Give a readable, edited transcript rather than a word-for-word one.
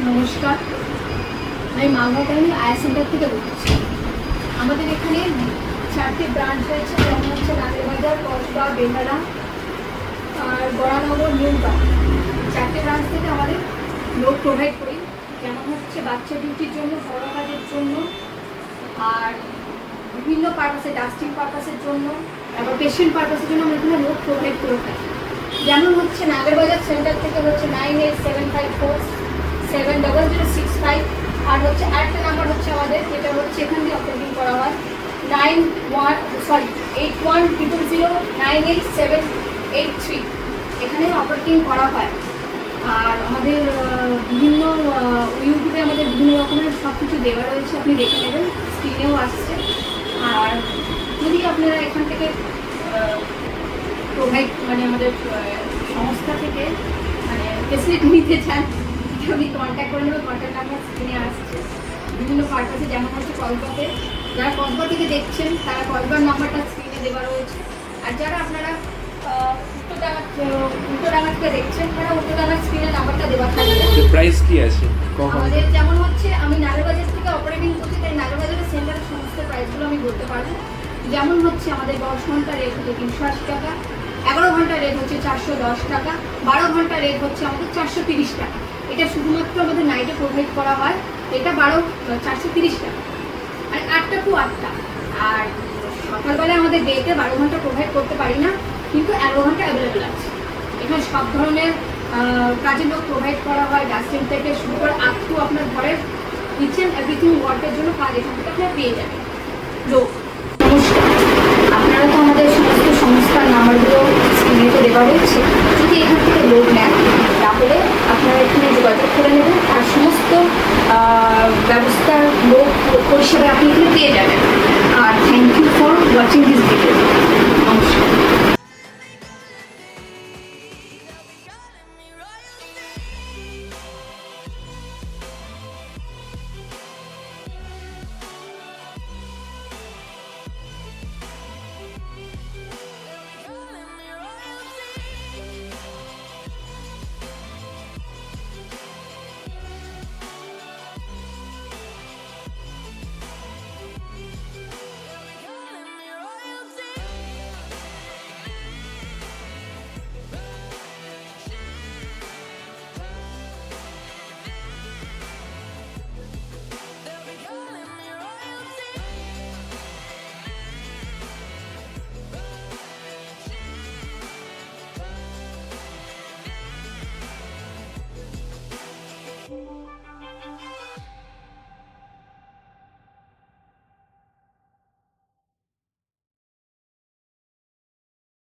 নমস্কার, আমি মালদাকালী আয়া সেন্টার থেকে বলছি। আমাদের এখানে 4টে ব্রাঞ্চ রয়েছে, যেমন হচ্ছে নাগেরবাজার, কসবা, বেহালা আর বরানগর, নিউটাউন। 4টে ব্রাঞ্চ থেকে আমাদের লোক প্রোভাইড করি, যেমন হচ্ছে বাচ্চা ডিউটির জন্য, বড় কাজের জন্য, আর বিভিন্ন পারপাসে, ডাস্টিং পারপাসের জন্য, আবার পেশেন্ট পারপাসের জন্য আমরা এখানে লোক প্রোভাইড করে থাকি। যেমন হচ্ছে নাগেরবাজার সেন্টার থেকে হচ্ছে 9875470065, আর হচ্ছে আরেকটা নাম্বার হচ্ছে আমাদের, যেটা হচ্ছে এখান দিয়ে অপারেটিং করা হয় 8100098783, এখানে অপারেটিং করা হয়। আর আমাদের বিভিন্ন ইউটিউবে আমাদের বিভিন্ন রকমের সব কিছু দেওয়া রয়েছে, আপনি দেখে নেবেন, স্ক্রিনেও আসছে। আর যদি আপনারা এখান থেকে প্রোভাইড আমাদের সংস্থা থেকে ফেসিলিটি নিতে চান, আপনি কন্ট্যাক্ট করে নেবেন। কন্ট্যাক্ট নাম্বার স্ক্রিনে আসছে। বিভিন্ন পারপাসে, যেমন হচ্ছে কসবাতে, যারা কসবা থেকে দেখছেন তারা কসবার নাম্বারটা স্ক্রিনে দেওয়া রয়েছে। আর যারা আপনারা উত্তরডাঙ্গা থেকে দেখছেন তারা উত্তরডাঙ্গার স্ক্রিনে নাম্বারটা দেওয়া থাকবে। প্রাইস কি আছে? আমাদের যেমন হচ্ছে, আমি নাগেরবাজার থেকে অপারেটিং করছি, তাই নাগেরবাজারের সেন্টারের সমস্ত প্রাইসগুলো আমি বলতে পারবো। যেমন হচ্ছে আমাদের 10 ঘন্টা রেট হচ্ছে 380 টাকা, 11 ঘন্টা রেট হচ্ছে 410 টাকা, 12 ঘন্টা রেট হচ্ছে আমাদের 430 টাকা। এটা শুধুমাত্র আমাদের নাইটে প্রোভাইড করা হয়, এটা 430 টাকা, আর 8টা টু 8টা। আর সকালবেলায় আমাদের ডেতে 12 ঘন্টা প্রোভাইড করতে পারি না, কিন্তু 11 ঘন্টা অ্যাভেলেবেল আছে। এখানে সব ধরনের কাজের লোক প্রোভাইড করা হয়, ডাস্টিং থেকে শুরু করে আপ টু আপনার ঘরের কিচেন এভরিথিং ওয়ার্কের জন্য কাজ এখান থেকে আপনারা পেয়ে যাবেন লোক। নমস্কার, আপনারা তো আমাদের সমস্ত সংস্থার নাম্বারগুলো স্ক্রিনে দেওয়া রয়েছে। যদি এখান থেকে লোক নেন তাহলে আপনারা এখানে যোগাযোগ করে নেবেন, আর সমস্ত ব্যবস্থার লোক পরিষেবা আপনি এখানে পেয়ে যাবেন। আর thank you for watching this video. নমস্কার।